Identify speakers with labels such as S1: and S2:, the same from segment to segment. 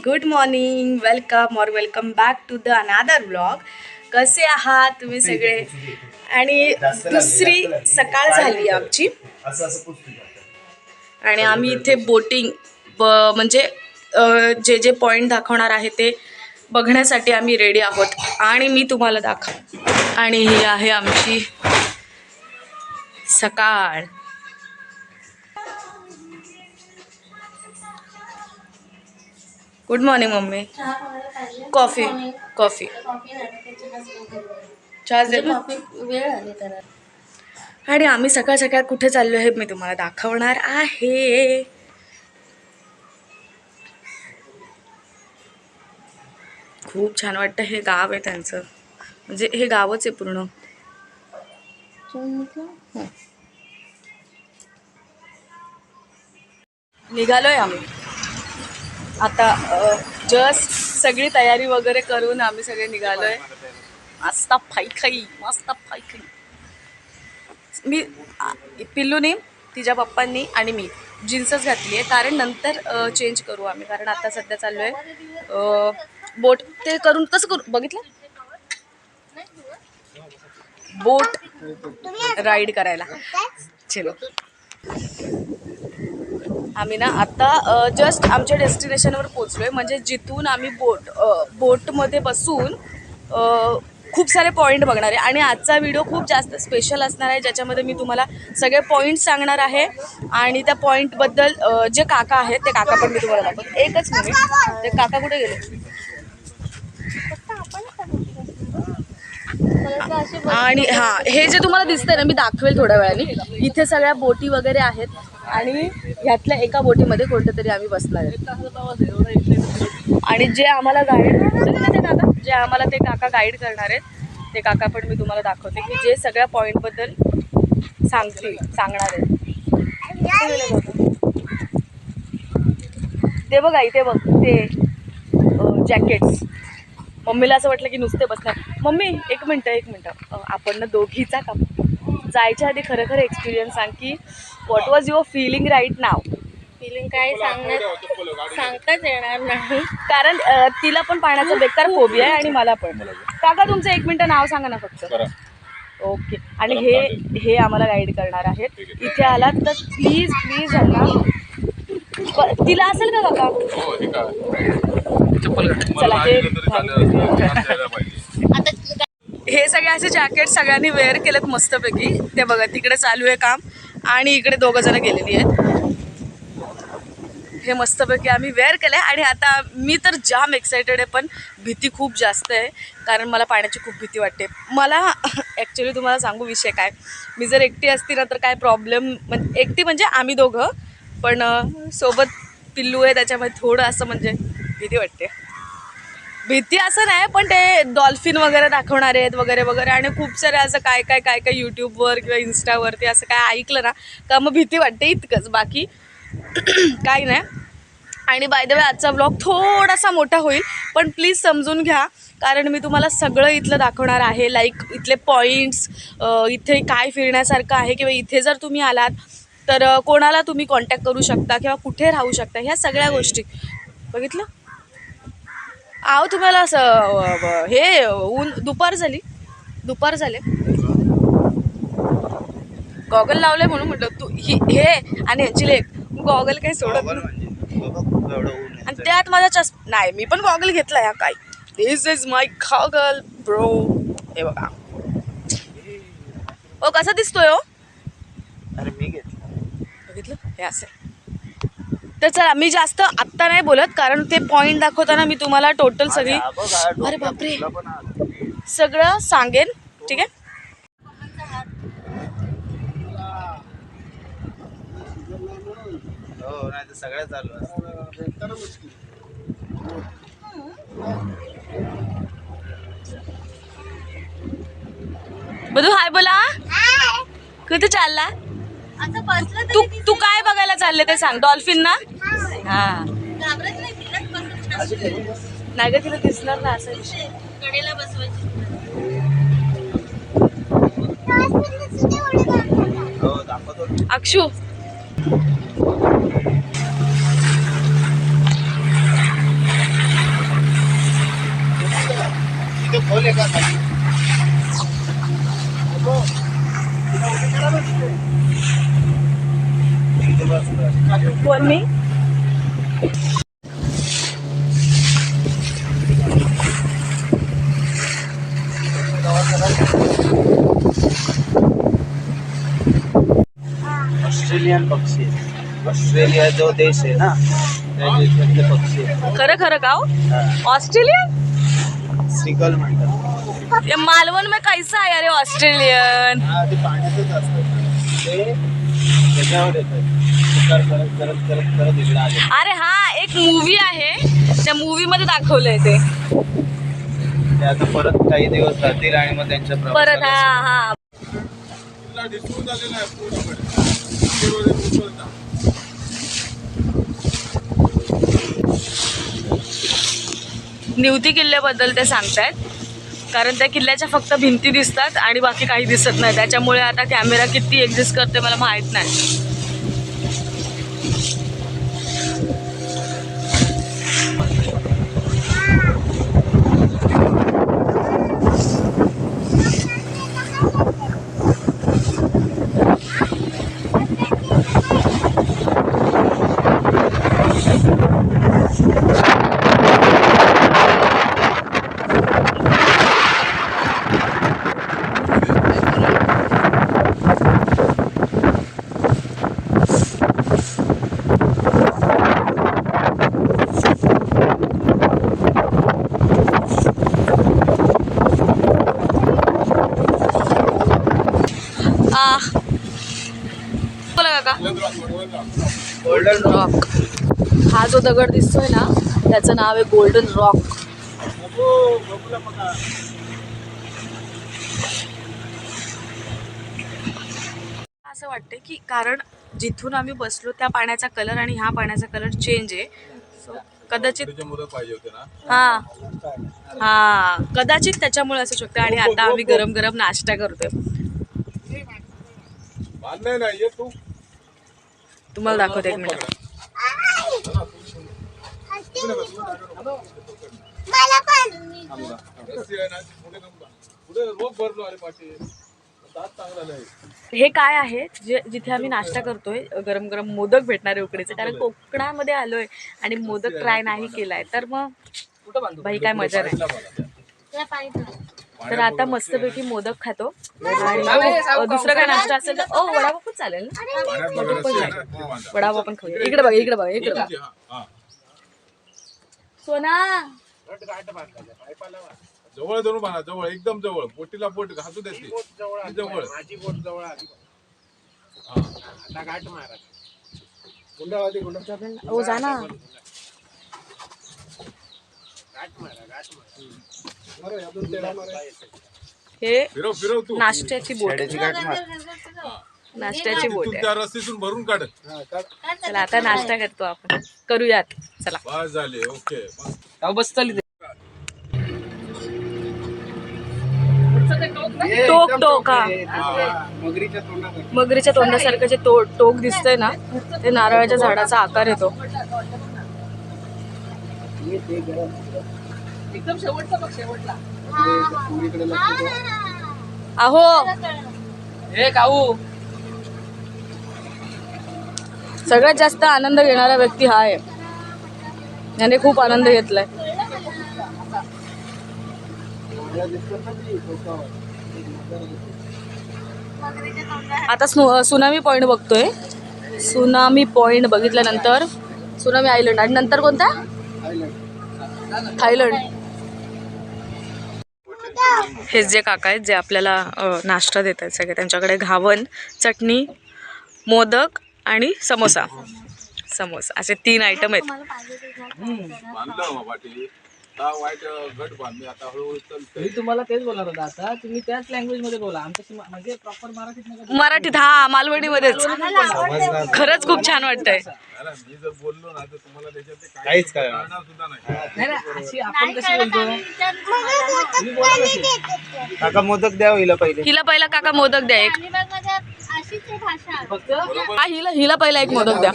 S1: Good morning, welcome back to the another vlog. कसे आहात तुम्ही सगळे? आणि दुसरी सकाळ झाली आमची आणि आम्ही इथे बोटिंग म्हणजे जे जे पॉईंट दाखवणार आहे ते बघण्यासाठी आम्ही रेडी आहोत आणि मी तुम्हाला दाखव. आणि ही आहे आमची सकाळ. Good morning mummy. Coffee coffee चहा दे. आणि आम्ही सकाळ सकाळ कुठे चाललो हे मी तुम्हाला दाखवणार आहे. खूप छान वाटतं. हे गाव आहे त्यांचं, म्हणजे हे गावच आहे पूर्ण. निघालोय आम्ही आता. जस्ट सगळी तयारी वगैरे करून आम्ही सगळे निघालोय. मस्त फाई मी पिल्लूनी, तिच्या पप्पांनी आणि मी जीन्सच घातली आहे, कारण नंतर चेंज करू आम्ही, कारण आता सध्या चाललो आहे बोट ते करून. कसं करू बघितलं? बोट राईड करायला. चलो आम्ही ना आता जस्ट आमच्या डेस्टिनेशनवर पोचलोय, म्हणजे जिथून आम्ही बोटमध्ये बसून खूप सारे पॉईंट बघणार आहे. आणि आजचा व्हिडिओ खूप जास्त स्पेशल असणार आहे, ज्याच्यामध्ये मी तुम्हाला सगळे पॉईंट सांगणार आहे. आणि त्या पॉईंटबद्दल जे काका आहेत ते काका पण मी तुम्हाला दाखवतो. एकच मिनिट, ते काका कुठे गेले? आणि हां, हे जे तुम्हाला दिसतंय ना, मी दाखवेल थोड्या वेळाने. इथे सगळ्या बोटी वगैरे आहेत आणि ह्यातल्या एका बोटीमध्ये कोणत्यातरी आम्ही बसणार आहे. आणि जे आम्हाला काका गाईड करणार आहेत ते काका पण मी तुम्हाला दाखवते, की जे सगळ्या पॉईंटबद्दल सांगणार आहेत. ते बघा, इथे बघ ते जॅकेट्स. मम्मीला असं वाटलं की नुसते बसणार. मम्मी एक मिनटं आपण ना दोघीचा का जायच्या आधी खरं एक्सपिरियन्स सांग की what was your feeling right नाव?
S2: फिलिंग काय सांगताच येणार नाही,
S1: कारण तिला पण पाण्याचा बेकार फोबिया आहे आणि मला पण. काका तुमचं 1 मिनिट नाव सांगा ना फक्त. ओके. आणि हे आम्हाला गाईड करणार आहेत. इथे आलात तर प्लीज ह्यांना, तिला असेल का काका? चला हे सगळे असे जॅकेट सगळ्यांनी वेअर केलेत मस्तपैकी. ते बघा तिकडे चालू आहे काम आणि इकडे 2 जण गेलेली आहेत. हे मस्तपैकी आम्ही वेअर केलं आहे. आणि आता मी तर जाम एक्सायटेड आहे, पण भीती खूप जास्त आहे, कारण मला पाण्याची खूप भीती वाटते. मला ॲक्च्युली तुम्हाला सांगू विषय काय, मी जर एकटी असती ना तर काय प्रॉब्लेम, म्हणजे एकटी म्हणजे आम्ही दोघं, पण सोबत पिल्लू आहे त्याच्यामध्ये थोडं असं म्हणजे भीती वाटते. भीती असं नाही, पण ते डॉल्फिन वगैरे दाखवणार आहेत वगैरे वगैरे, आणि खूप सारे असं काय यूट्यूबवर किंवा इन्स्टावरती असं काय ऐकलं ना का मग भीती वाटते, इतकंच, बाकी काही नाही. आणि बाय द वे आजचा व्लॉग थोडासा मोठा होईल, पण प्लीज समजून घ्या, कारण मी तुम्हाला सगळं इथलं दाखवणार आहे. लाईक इथले पॉईंट्स, इथे काय फिरण्यासारखं आहे, किंवा इथे जर तुम्ही आलात तर कोणाला तुम्ही कॉन्टॅक्ट करू शकता किंवा कुठे राहू शकता, ह्या सगळ्या गोष्टी. बघितलं? तुम्हाला असं हे दुपार झाले, गॉगल लावले म्हणून म्हटलं तू हे. आणि ह्याची लेक गॉगल काही सोडत नाही. आणि त्यात माझा नाही, मी पण गॉगल घेतला या काय. दिस इज माय गॉगल ब्रो. हे बघा ओ कसा दिसतोय.
S3: अरे मी
S1: बघितलं, हे असं. तर चला, मी जास्त आत्ता नाही बोलत, कारण ते पॉईंट दाखवताना मी तुम्हाला टोटल सगळी, अरे बापरे, सगळं सांगेन. ठीक आहे.
S3: हो, नाही तर सगळ्या चालू असतं.
S1: बधू हाय बोला. कुठे चालला? तू काय बघायला चालले ते सांग. डॉल्फिन ना? हा, नाही ग, तिला दिसणार ना असं विषय.
S2: कडेला बसवायची.
S3: हो, दाखवतो. बोले का खाली?
S1: कोण मी?
S3: ऑस्ट्रेलियन पक्षी आहे. ऑस्ट्रेलिया जो देश आहे ना त्या देशातले पक्षी आहे.
S1: खरं खरं का हो?
S3: हा.
S1: ऑस्ट्रेलियन?
S3: सिगल म्हणतात.
S1: ये मालवण में कैसा आहे अरे ऑस्ट्रेलियन?
S3: हा ते पाण्यातच असतात. ते त्याच्यावर येतात. शिकार करत करत करत करत इकडे आले.
S1: अरे हा एक मूवी आहे, त्या मूवी मध्ये दाखवलंय ते.
S3: ते आता परत काही दिवस राहतील आणि मग त्यांच्या
S1: परत
S3: प्रवासाला
S1: हा हा निवती किल्ल्याबद्दल ते सांगतायत, कारण त्या किल्ल्याच्या फक्त भिंती दिसतात आणि बाकी काही दिसत नाही. त्याच्यामुळे आता कॅमेरा किती एक्झिस्ट करते मला माहित नाही. बोला काका.
S3: गोल्डन
S1: रॉक, हा जो दगड दिसतोय ना त्याचं नाव आहे गोल्डन रॉक. असं वाटतंय की कारण जिथून आम्ही बसलो त्या पाण्याचा कलर आणि ह्या पाण्याचा कलर चेंज आहे. So, कदाचित हा हा कदाचित त्याच्यामुळे असू शकतं. आणि आता आम्ही गरम गरम नाश्ता करतोय. तुम्हाला दाखवते एक मिनिट. हे काय आहे जे जिथे आम्ही नाश्ता करतोय, गरम गरम मोदक भेटणार आहे उकडीचे, कारण कोकणामध्ये आलोय आणि मोदक ट्राय नाही केलाय तर मग बाई काय मजा नाही. तर आता मस्तपैकी मोदक खातो आणि दुसरं काय नाश्ता असेल तर वडापाव पण चालेल ना. वडापाव पण खाऊया. इकडे बघा इकडे बघा इकडे बघा. सोना
S4: जवळ धरून बांधा, जवळ एकदम जवळ, बोटीला बोट घासू देते जवळ. माझी बोट जवळ आली. आता गाठ मारा. गुंडावादी गुंडा
S1: हो जा ना. हे
S4: फिरव फिरव तू.
S1: नाश्त्याची बोट, नाश्त्याची बोट आहे.
S4: त्या रस्त्यातून भरून काढ.
S1: चला आता नाश्ता करतो आपण, करूयात. चला
S4: बस झाले. ओके
S1: बस चल. टोक टोक हा मगरीच्या तोंडासारखं जे टोक दिसतंय ना ते नारळाच्या झाडाचा आकार येतो. अहो हे काऊ सगळ्यात जास्त आनंद घेणारा व्यक्ती हा आहे. याने खूप आनंद घेतलाय. आता सुनामी पॉइंट बघतोय. सुनामी पॉइंट बघितल्यानंतर सुनामी आयलंड आणि नंतर कोणता थायलंड. हे जे काका आहेत जे आपल्याला नाश्ता देत आहेत सगळे, त्यांच्याकडे घावन, चटणी, मोदक आणि समोसा असे 3 आयटम आहेत.
S4: बांधलं पाटील. वाईट गट बांधले आता हळूहळू चलतंय.
S5: मी तुम्हाला तेच बोलणार होता. आता तुम्ही त्याच लँग्वेज मध्ये बोला, आमच्याशी म्हणजे प्रॉपर
S1: मराठीत. हा मालवणीमध्येच. खरंच खूप छान वाटतंय.
S4: मी जर बोललो ना तर तुम्हाला त्याच्यात
S3: काहीच काय
S4: कळणार सुद्धा नाही.
S5: नाही. अशी आपण कशी बोलतो, तुम्ही बोला कशी.
S3: काका मोदक द्या हिला पहिले.
S1: हिला पहिला काका मोदक द्या एक.
S5: फक्त
S1: हा हिला पहिला एक मोदक द्या.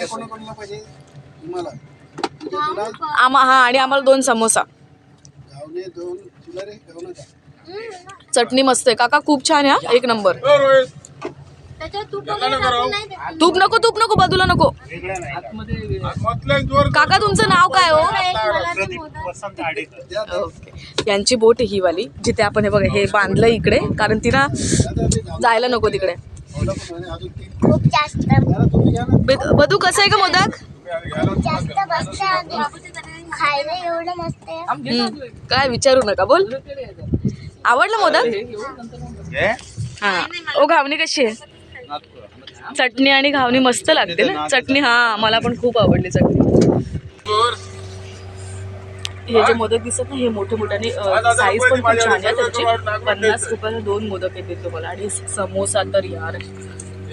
S1: हा आणि आम्हाला 2 समोसा. चटणी मस्त आहे काका, खूप छान आहे हा, एक नंबर.
S4: ओ रोहित,
S2: त्याच्यात तूप
S4: याला
S2: वगैरे
S4: नका राव.
S2: टाकून नाही देत.
S1: तूप नको बाजूला नको.
S4: म्हटलंय जोर
S1: काका तुमचं नाव काय हो?
S2: मला ते मोदक
S1: ओके. यांची बोट आहे ही वाली, जिथे आपण हे बघा हे बांधलं इकडे, कारण तिला जायला नको तिकडे.
S5: खूप जास्त
S1: बदू कसं आहे का मोदक?
S5: जास्त मस्त खायला एवढं मस्त आहे.
S1: काय विचारू नका, बोल. आवडलं मोदक? हा. ओ घावणी कशी आहे? चटणी आणि घावणी मस्त लागते ना. चटणी हा मला पण खूप आवडली चटणी. हे जे मोदक दिसत ना हे मोठे मोठ्याने साईज पण खूप छान आहे त्याची. 50 रुपयाला 2 मोदक येतील तुम्हाला. आणि समोसा तर यार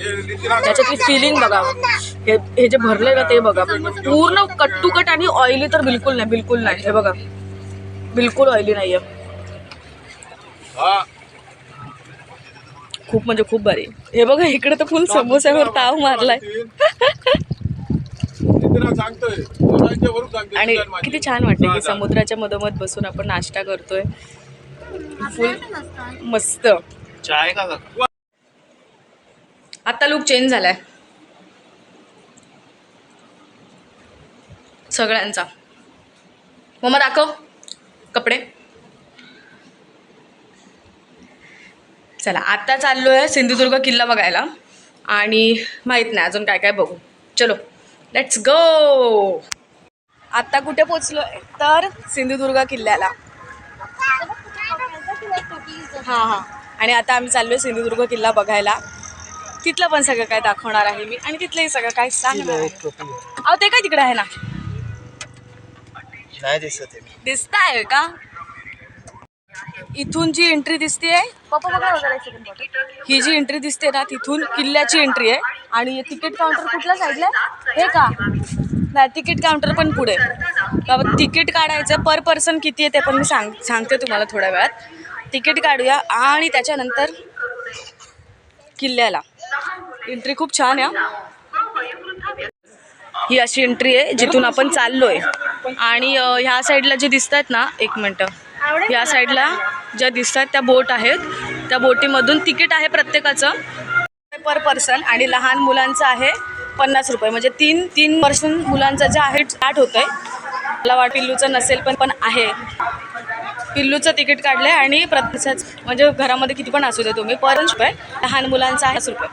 S1: त्याच्यातली फिलिंग बघा. हे जे भरलंय ना ते बघा, पूर्ण कट टू कट. आणि ऑइली तर बिलकुल नाही. हे बघा बिलकुल ऑइली नाहीये. खूप म्हणजे खूप भारी. हे बघा इकडे तर फुल समोस्यावर ताव मारलाय. आणि किती छान वाटतं की समुद्राच्या मधोमध बसून आपण नाश्ता करतोय. फुल मस्त.
S3: चाय का काका?
S1: आता लुक चेंज झालाय सगळ्यांचा. मम्मा दाखव कपडे. चला आता चाललोय सिंधुदुर्ग किल्ला बघायला. आणि माहित नाही अजून काय काय बघू. चलो लेट्स गो. आता कुठे पोचलोय तर सिंधुदुर्ग किल्ल्याला. हां. आणि आता आम्ही चाललोय सिंधुदुर्ग किल्ला बघायला. तिथलं पण सगळं काय दाखवणार आहे मी आणि तिथलंही सगळं काय सांगणार आहे. अहो ते काय तिकडे आहे ना,
S3: नाही दिसत आहे.
S1: दिसताय का? इथून जी एंट्री दिसते पप्पा बघा वगैरे, ही जी एंट्री दिसते ना तिथून किल्ल्याची एंट्री आहे. आणि तिकीट काउंटर कुठल्या साईडला आहे? हे का नाही, तिकीट काउंटर पण पुढे. बाबा तिकीट काढायचं पर पर्सन किती आहे ते पण मी सांगते तुम्हाला थोड्या वेळात. तिकीट काढूया आणि त्याच्यानंतर किल्ल्याला. एंट्री खूप छान आहे. ही अशी एंट्री आहे जिथून आपण चाललोय. आणि ह्या साईडला जे दिसतात ना, एक मिनटं, या साईडला ज्या दिसतात त्या बोट आहेत. त्या बोटीमधून तिकीट आहे प्रत्येकाचं पर पर्सन. आणि लहान मुलांचं आहे 50 रुपये. म्हणजे तीन पर्सन मुलांचं जे आहे स्टार्ट होत आहे. मला वाट पिल्लूचं नसेल पण आहे. पिल्लूचं तिकीट काढलंय. आणि प्रत्येकाच म्हणजे घरामध्ये किती पण असू दे तुम्ही, पर रुपये. लहान मुलांचं आहे 50 रुपये.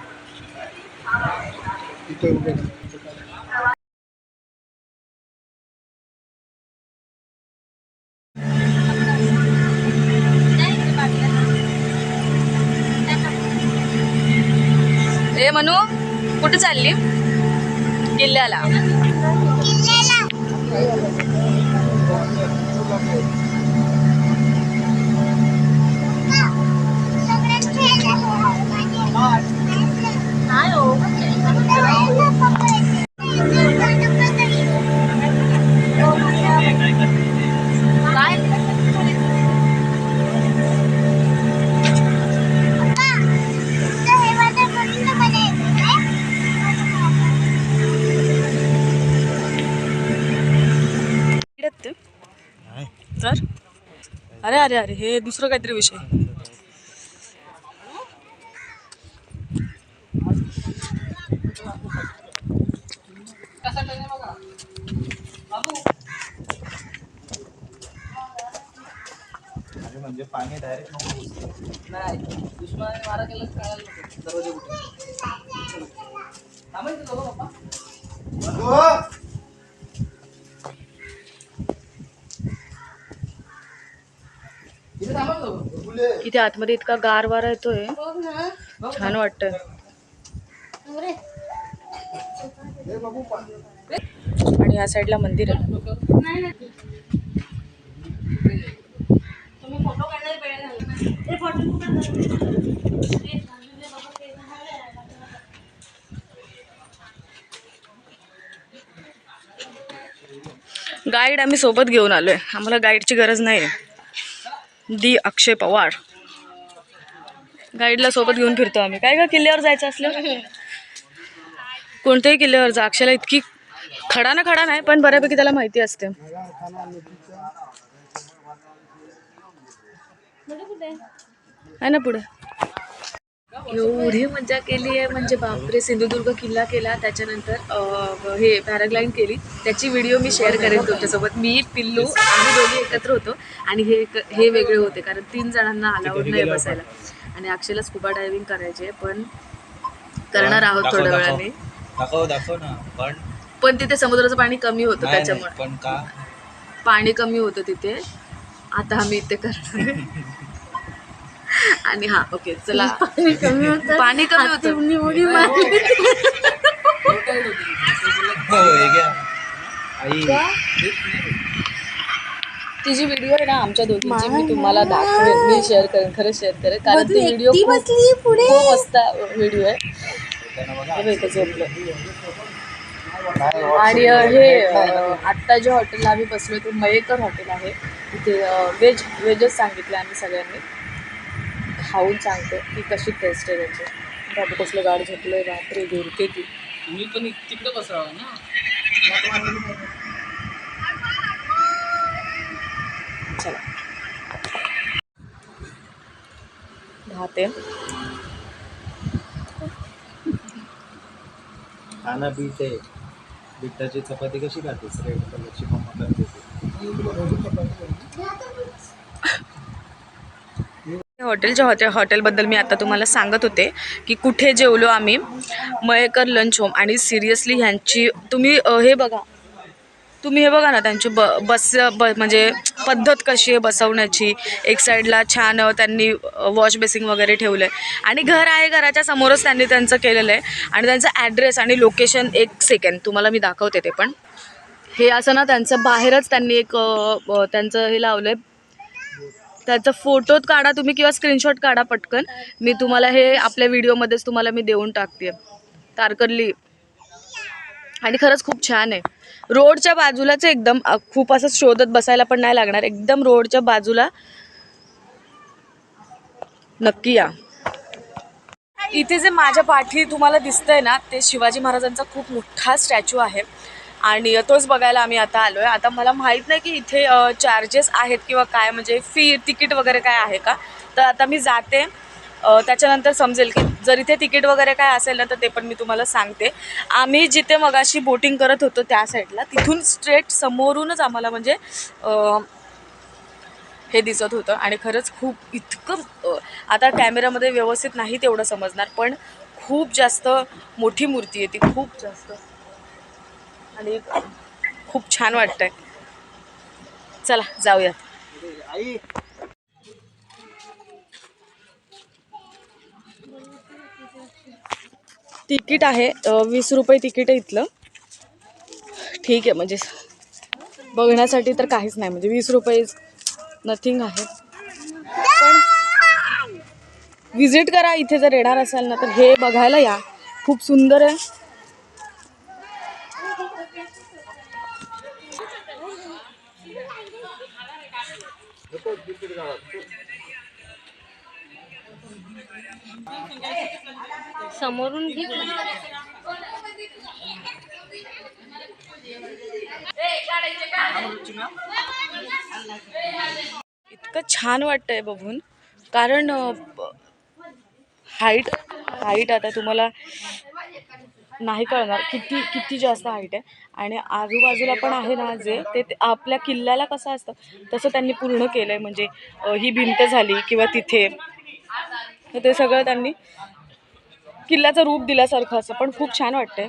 S1: ए मनू कुठे चालली? किल्ल्याला. तर अरे हे दुसरं काहीतरी विषय.
S3: म्हणजे पाणी डायरेक्ट
S1: इथे आतमध्ये इतका गार वारा येतोय, छान वाटतंय. आणि या साईडला मंदिर आहे. गाईड आम्ही सोबत घेऊन आलोय. आम्हाला गाईडची गरज नाही. दी अक्षय पवार गाईडला सोबत घेऊन फिरतो आम्ही. काय का किल्ल्यावर जायचं असलं कोणत्याही किल्ल्यावर जा, अक्षयला इतकी खडा नाही पण बऱ्यापैकी त्याला माहिती असते. आहे ना पुढे. एवढी मजा केली आहे म्हणजे बापरे. सिंधुदुर्ग किल्ला केला, त्याच्यानंतर हे पॅराग्लाइड केली. त्याची व्हिडिओ मी शेअर करेन तुमच्यासोबत. मी पिल्लू आम्ही दोघे एकत्र होतो आणि हे वेगळे होते कारण 3 जणांना अलाउड नाही बसायला. आणि अक्षयला स्कुबा डायव्हिंग करायचे, पण करणार आहोत थोड्या वेळाने.
S3: दाखव ना.
S1: पण तिथे समुद्राचं पाणी कमी होतं, त्याच्यामुळे
S3: पण का
S1: पाणी कमी होतं तिथे. आता आम्ही इथे करणार. आणि हा ओके चला. पाणी कमी होतं.
S2: उडी मारली.
S1: ती जी व्हिडिओ आहे ना आमच्या दोघींची, मी तुम्हाला दाखवेन, मी शेअर करेन, खरंच शेअर करेन, कारण ती व्हिडिओ खूप मस्त व्हिडिओ आहे. झोपलं. आणि हे आत्ता जे हॉटेलला आम्ही बसलो ते मयेकर हॉटेल आहे. तिथे व्हेजच सांगितलं आम्ही सगळ्यांनी. खाऊन सांगतो की कशी टेस्ट आहे त्याची. बाबू कसलं गाड झोपलंय, बापरे घुरते ती.
S3: तुम्ही पण तिकडे बसावं ना.
S1: चला राहते.
S3: खाना बीट आहे. बीटाची चपाती कशी खातेस? रेड कलरची मम्मा करते.
S1: हॉटेलबद्दल मी आता तुम्हाला सांगत होते की कुठे जेवलो आम्ही. Mayekar lunch home. आणि सिरियसली ह्यांची तुम्ही हे बघा ना त्यांची म्हणजे पद्धत कशी आहे बसवण्याची. एक साईडला छान त्यांनी वॉश बेसिंग वगैरे ठेवलं आहे आणि घर आहे, घराच्या समोरच त्यांनी त्यांचं केलेलं आहे. आणि त्यांचा ॲड्रेस आणि लोकेशन 1 सेकंड तुम्हाला मी दाखवते. ते पण हे असं ना त्यांचं बाहेरच त्यांनी एक त्यांचं हे लावलं आहे. त्याचा फोटो काढा तुम्ही किंवा स्क्रीनशॉट काढा पटकन. मी तुम्हाला हे आपल्या व्हिडिओमध्येच तुम्हाला मी देऊन टाकते. तारकर्ली. आणि खरंच खूप छान आहे. रोडच्या बाजूलाच एकदम, खूप असं शोधत बसायला पण नाही लागणार, एकदम रोडच्या बाजूला. नक्की या. इथे जे माझ्या पाठी तुम्हाला दिसतंय ना ते शिवाजी महाराजांचा खूप मोठा स्टॅच्यू आहे आणि तोच बघायला आम्ही आता आलो आहे. आता मला माहीत नाही की इथे चार्जेस आहेत किंवा काय, म्हणजे तिकीट वगैरे काय आहे का. तर आता मी जाते, त्याच्यानंतर समजेल की जर इथे तिकीट वगैरे काय असेल ना तर ते पण मी तुम्हाला सांगते. आम्ही जिथे मगाशी बोटिंग करत होतो त्या साईडला, तिथून स्ट्रेट समोरूनच आम्हाला म्हणजे हे दिसत होतं. आणि खरंच खूप इतकं आता कॅमेऱ्यामध्ये व्यवस्थित नाही तेवढं समजणार, पण खूप जास्त मोठी मूर्ती आहे ती, खूप जास्त. आणि खूप छान वाटतंय. चला जाऊयात. तिकीट आहे 20 रुपये तिकीट आहे इथलं. ठीक आहे, म्हणजे बघण्यासाठी तर काहीच नाही, म्हणजे 20 रुपये नथिंग आहे. पण विजिट करा इथे जर येणार असाल ना तर हे बघायला या, खूप सुंदर आहे.
S2: समोरून घे.
S1: इतकं छान वाटतंय बघून, कारण हाईट आता तुम्हाला नाही कळणार किती जास्त हाईट आहे. आणि आजूबाजूला पण आहे ना जे ते आपल्या किल्ल्याला कसं असतं तसं त्यांनी पूर्ण केलं आहे. म्हणजे ही भिंत झाली किंवा तिथे ते सगळं त्यांनी किल्ल्याचं रूप दिल्यासारखं असं, पण खूप छान वाटतंय.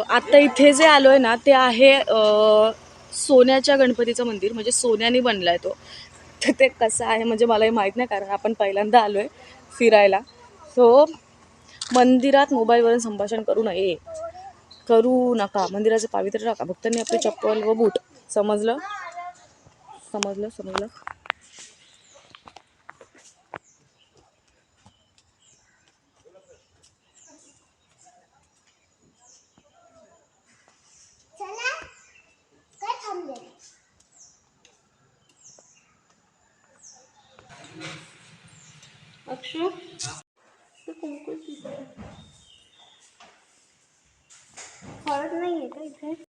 S1: आत्ता इथे जे आलो आहे ना ते आहे सोन्याच्या गणपतीचं मंदिर, म्हणजे सोन्याने बनला आहे तो. तर ते कसं आहे म्हणजे मलाही माहीत नाही, कारण आपण पहिल्यांदा आलो आहे फिरायला. सो मंदिरात मोबाईलवरून संभाषण करू नका. मंदिराचं पावित्र्य राखा. भक्तांनी आपली चप्पल व बूट. समजलं.
S2: अक्षु फळ इथे